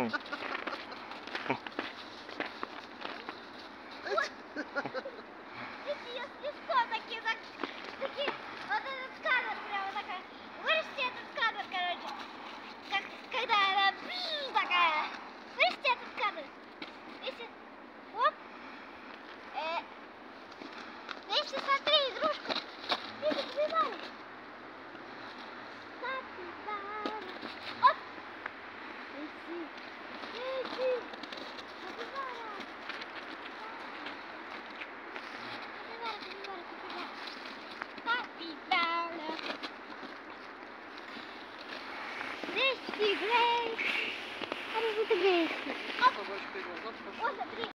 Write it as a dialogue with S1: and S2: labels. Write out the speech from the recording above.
S1: Если что, такие, вот этот кадр прямо такая. Вырежьте этот кадр, короче. Как когда она такая. Вырежьте этот кадр. Если, оп. Если смотри, игрушку. Видишь, капибара. Капибара. Оп. Иди. Иди. Капибара. Капибара. Здесь игра.